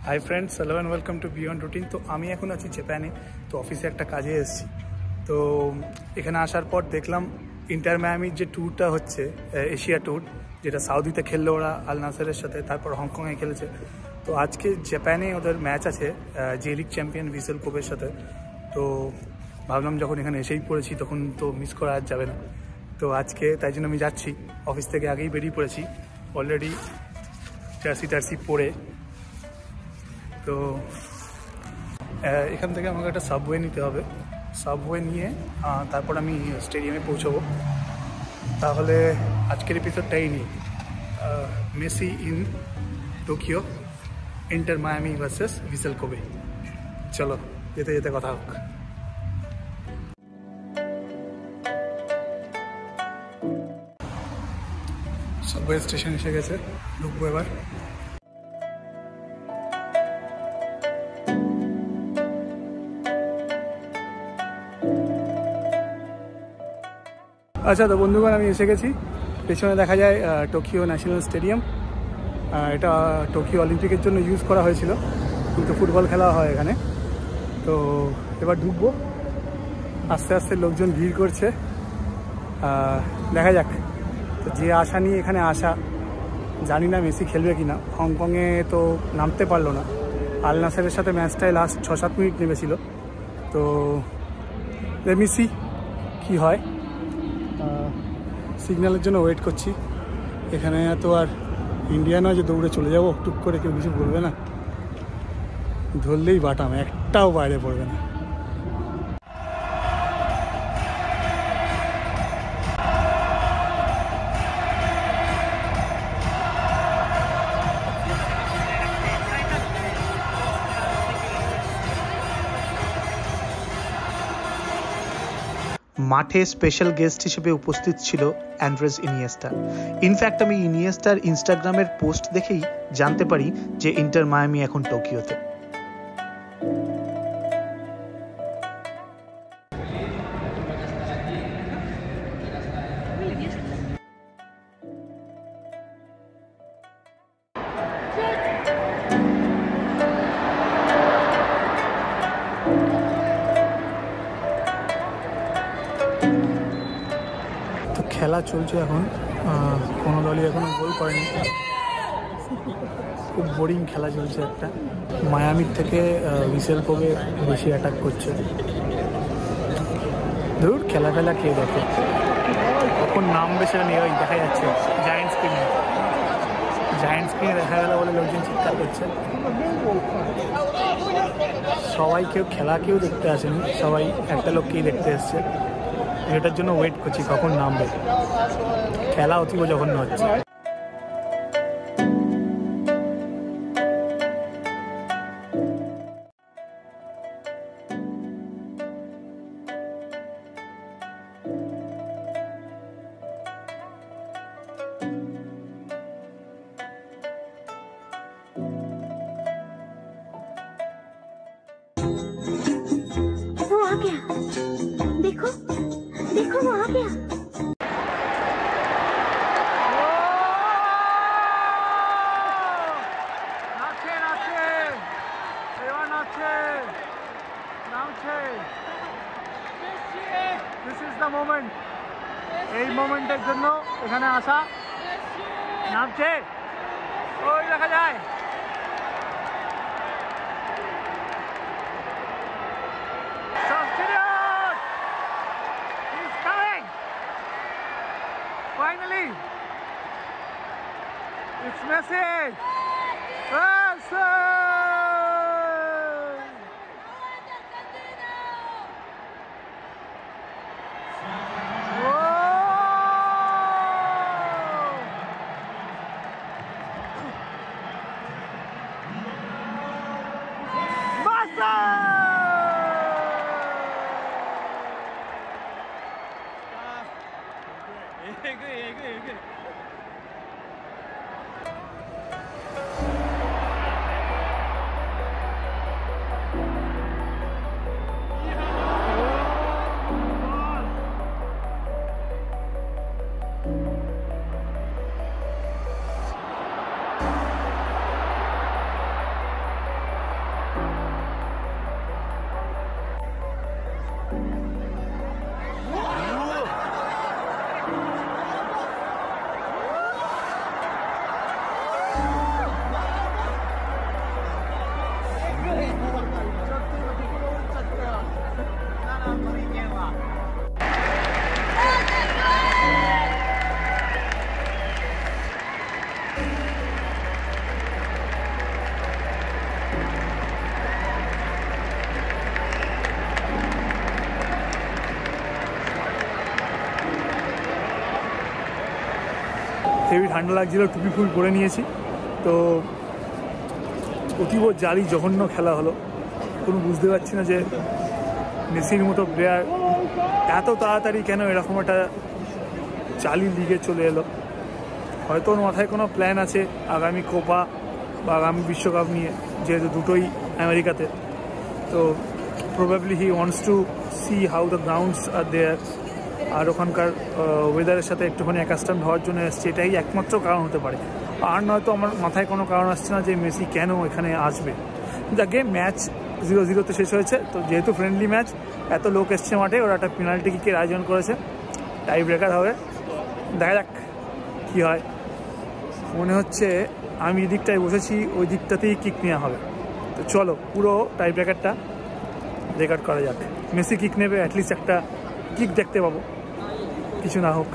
Hi friends, hello and welcome to beyond routine. তো আমি এখন আছি জাপানে, তো অফিসে একটা কাজে এসেছি। তো এখানে আসার পর দেখলাম ইন্টার মায়ামির যে ট্যুরটা হচ্ছে, এশিয়া ট্যুর, যেটা সাউদিতে খেললো ওরা আল নাসেরের সাথে, তারপর হংকংয়ে খেলেছে। তো আজকে জাপানে ওদের ম্যাচ আছে জে লিগ চ্যাম্পিয়ন ভিসেল কোবের সাথে। তো ভাবলাম যখন এখানে এসেই পড়েছি তখন তো মিস করা আর যাবে না। তো আজকে তাই জন্য আমি যাচ্ছি, অফিস থেকে আগেই বেরিয়ে পড়েছি অলরেডি জার্সি পরে। তো এখান থেকে আমাকে একটা সাবওয়ে নিতে হবে, সাবওয়ে নিয়ে তারপর আমি স্টেডিয়ামে পৌঁছবো। তাহলে আজকের এপিসোডটাই নিই, Messi in Tokyo, inter Miami versus vessel Kobe. চলো যেতে যেতে কথা হোক। সাবওয়ে স্টেশন এসে গেছে, ঢুকবো এবার। আচ্ছা, তো বন্ধুগণ আমি এসে গেছি। পেছনে দেখা যায় টোকিও ন্যাশনাল স্টেডিয়াম। এটা টোকিও অলিম্পিকের জন্য ইউজ করা হয়েছিল, কিন্তু ফুটবল খেলা হয় এখানে। তো এবার ঢুকবো, আস্তে আস্তে লোকজন ভিড় করছে, দেখা যাক। তো যে আশা নিয়ে এখানে আসা, জানি না মেসি খেলবে কি না। হংকংয়ে তো নামতে পারলো না, আল নাসেরের সাথে ম্যাচটায় লাস্ট 6-7 মিনিট নেমেছিল। তো মেসি কি হয়, সিগন্যালের জন্য ওয়েট করছি। এখানে তো আর ইন্ডিয়া নয় যে দৌড়ে চলে যাবো, টুক করে কেউ কিছু বলবে না, ধরলেই বাটাম, একটাও বাইরে পড়বে না। মাঠে স্পেশাল গেস্ট হিসেবে উপস্থিত ছিল অ্যান্ড্রেস ইনিয়েস্টা। ইনফ্যাক্ট আমি ইনিয়েস্টার ইনস্টাগ্রামের পোস্ট দেখেই জানতে পারি যে ইন্টার মায়ামি এখন টোকিওতে। খেলা চলছে এখন, কোনো দলই এখনো গোল করেনি। খুব বোরিং খেলা চলছে একটা। মায়ামির থেকে ভিসেল কোবে বেশি অ্যাটাক করছে। ধরুন খেলা কে দেখে, কখন নামবে সেটা নিয়ে দেখা যাচ্ছে জায়ান্ট স্ক্রিনে দেখা গেল বলে লোকজন চিৎকার করছে। সবাই কেউ দেখতে আসেনি, সবাই একটা লোককেই দেখতে এসছে। এটার জন্য ওয়েট করছি কখন নামবে। খেলা অতীব জঘন্য হচ্ছে। देखो देखो वो आ गया। এই মোমেন্টের জন্য এখানে আসা। নামছে, ওই দেখা যায়। Finally, it's Messi. Messi! Heavy ঠান্ডা লাগছিল, টুপি ফুল পরে নিয়েছি। তো অতীব জালি জঘন্য খেলা হলো। কোনো বুঝতে পারছি না যে মেসির মতো প্লেয়ার এত তাড়াতাড়ি কেন এরকম একটা জালি লিগে চলে এলো। হয়তো ওর মাথায় কোনো প্ল্যান আছে আগামী কোপা বা আগামী বিশ্বকাপ নিয়ে, যেহেতু দুটোই আমেরিকাতে। তো probably he wants to see how the grounds are there, আর ওখানকার ওয়েদারের সাথে একটুখানি অ্যাকাস্টাম হওয়ার জন্য এসছে, এটাই একমাত্র কারণ হতে পারে। আর নয়তো আমার মাথায় কোনো কারণ আসছে না যে মেসি কেন এখানে আসবে। যাকে ম্যাচ 0-0 শেষ হয়েছে। তো যেহেতু ফ্রেন্ডলি ম্যাচ, এত লোক এসছে মাঠে, ওরা একটা পেনাল্টি কিকের আয়োজন করেছে, টাই ব্রেকার হবে। দেখা যাক কী হয়। মনে হচ্ছে আমি যে দিকটায় বসেছি ওই দিকটাতেই কিক নেওয়া হবে। তো চলো পুরো টাই ব্রেকারটা রেকর্ড করা যাক। মেসি কিক নেবে, অ্যাটলিস্ট একটা কিক দেখতে পাবো, কিছু না হোক।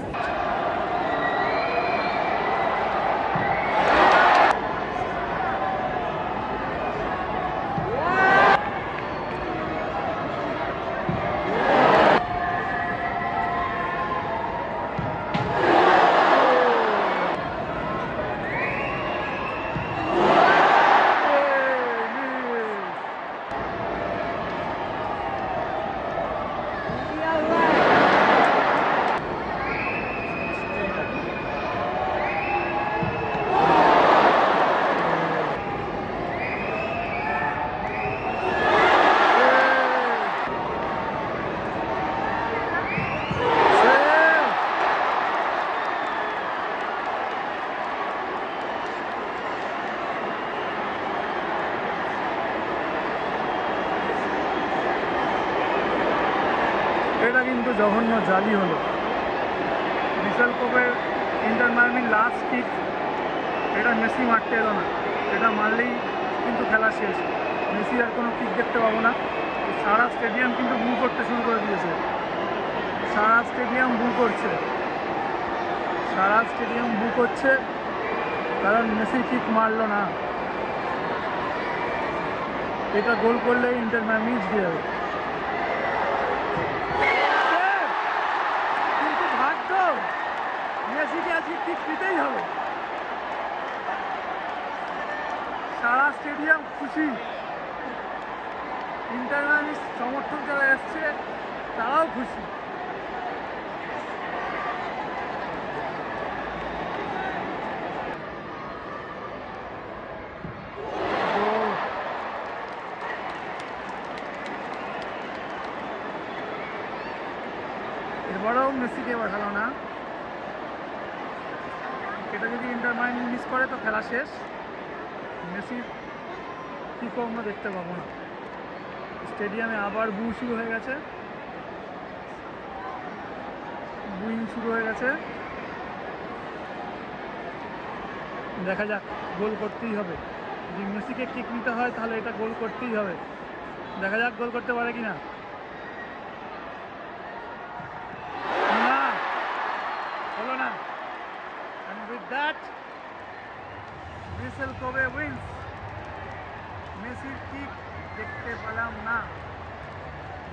এটা কিন্তু জঘন্য জালি হলো। ভিসেল কোপের ইন্টার মায়ামির লাস্ট কিক, এটা মেসি মারতে এলো না, এটা মারলেই কিন্তু খেলা শেষ। মেসি আর কোনো কিক দেখতে পাবো না। সারা স্টেডিয়াম কিন্তু বু করতে শুরু করে দিয়েছে, সারা স্টেডিয়াম বু করছে, সারা স্টেডিয়াম বু করছে, কারণ মেসি কিক মারলো না। এটা গোল করলে ইন্টার মায়ামি জিতে যাবে। মেসিকে আজকে কিক দিতেই হবে। সারা স্টেডিয়াম খুশি, ইন্টার মায়ামির সমর্থক যারা এসছে তারাও খুশি। এবারেও মেসিকে পাঠালো না। এটা যদি ইন্টার মায়ামি মিস করে তো খেলা শেষ। মেসির কিকও আমরা দেখতে পাবো না। স্টেডিয়ামে আবার বু শুরু হয়ে গেছে, বুইং শুরু হয়ে গেছে। দেখা যাক, গোল করতেই হবে। যদি মেসিকে কিক নিতে হয় তাহলে এটা গোল করতেই হবে। দেখা যাক গোল করতে পারে কিনা। না, হলো না। And with that, Vissel Kobe wins. মেসির কিক দেখতে পেলাম না,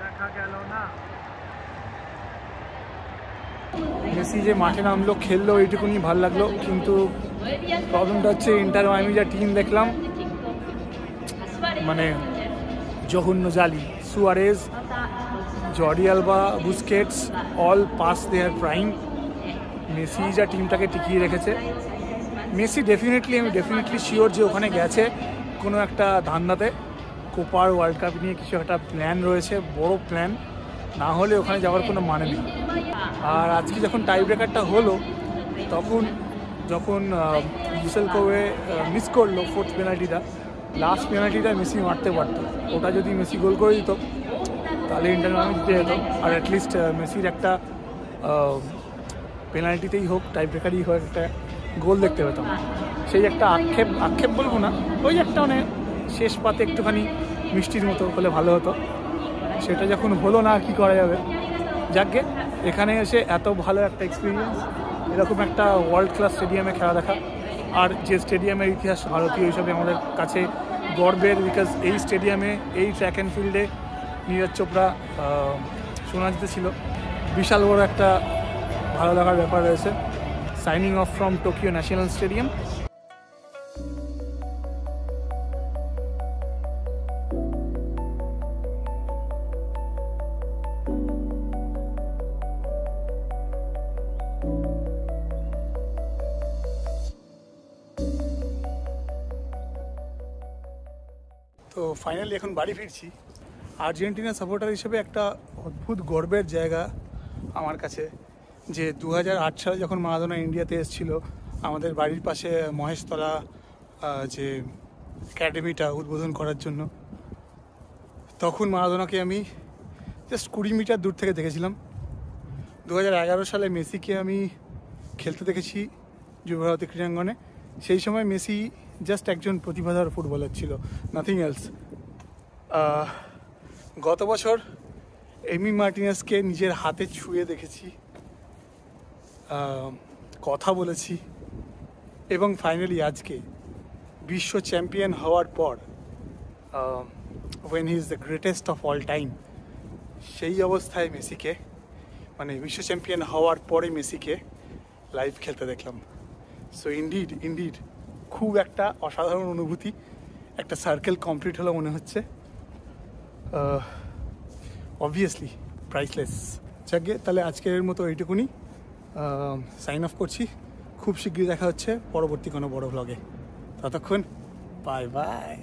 দেখা গেল না। মেসি যে মাঠে নামলো, খেললো, এইটুকুনি ভালো লাগলো। কিন্তু প্রবলেমটা হচ্ছে ইন্টার মায়ামি যা টিম দেখলাম, মানে জঘন্য জালি। Suarez, জর্ডি Alva, Busquets all pass দেয়ার প্রাইম। মেসি যা টিমটাকে টিকিয়ে রেখেছে। মেসি আমি ডেফিনেটলি শিওর যে ওখানে গেছে কোনো একটা ধান্দাতে, কোপার ওয়ার্ল্ড কাপ নিয়ে কিছু একটা প্ল্যান রয়েছে, বড় প্ল্যান, না হলে ওখানে যাওয়ার কোনো মানে নেই। আর আজকে যখন টাই ব্রেকারটা হলো, যখন ভিসেল কোবে মিস করলো ফোর্থ পেনাল্টিটা, লাস্ট পেনাল্টিটা মেসি মারতে পারতো। ওটা যদি মেসি গোল করে দিত তাহলে ইন্টার মায়ামি জিতে যেত। আর অ্যাটলিস্ট মেসির একটা পেনাল্টিতেই হোক, টাই ব্রেকারই হোক, একটা গোল দেখতে পেতাম। সেই একটা আক্ষেপ বলবো না, ওই একটা মানে শেষ পাতে একটুখানি মিষ্টির মতো হলে ভালো হতো। সেটা যখন হলো না, কি করা যাবে। যাকে এখানে এসে এত ভালো একটা এক্সপিরিয়েন্স, এরকম একটা ওয়ার্ল্ড ক্লাস স্টেডিয়ামে খেলা দেখা, আর যে স্টেডিয়ামের ইতিহাস ভারতীয় হিসাবে আমাদের কাছে গর্বের, বিকজ এই স্টেডিয়ামে, এই ট্র্যাক অ্যান্ড ফিল্ডে নীরজ চোপড়া সোনা জিতেছিল। বিশাল বড় একটা ভালো লাগার ব্যাপার রয়েছে। Signing off from Tokyo national stadium. তো ফাইনালি এখন বাড়ি ফিরছি। আর্জেন্টিনা সাপোর্টার হিসেবে একটা অদ্ভুত গর্বের জায়গা আমার কাছে, যে 2008 সালে যখন মারাদোনা ইন্ডিয়াতে এসেছিল আমাদের বাড়ির পাশে মহেশতলা যে একাডেমিটা উদ্বোধন করার জন্য, তখন মারাদোনাকে আমি জাস্ট 20 মিটার দূর থেকে দেখেছিলাম। 2011 সালে মেসিকে আমি খেলতে দেখেছি যুবভারতী ক্রীড়াঙ্গনে। সেই সময় মেসি জাস্ট একজন প্রতিভাধর ফুটবলার ছিল, নাথিং এলস। গত বছর এমি মার্টিনেজকে নিজের হাতে ছুঁয়ে দেখেছি, কথা বলেছি, এবং ফাইনালি আজকে বিশ্ব চ্যাম্পিয়ন হওয়ার পর, when he is the greatest of all time, সেই অবস্থায় মেসিকে, মানে বিশ্ব চ্যাম্পিয়ন হওয়ার পরে মেসিকে লাইভ খেলতে দেখলাম। সো ইনডিড খুব একটা অসাধারণ অনুভূতি। একটা সার্কেল কমপ্লিট হলো মনে হচ্ছে। Obviously priceless. যাকে তাহলে আজকের মতো এইটুকুনি, সাইন অফ করছি। খুব শীঘ্রই দেখা হচ্ছে পরবর্তী কোনো বড় ব্লগে। ততক্ষণ বাই বাই।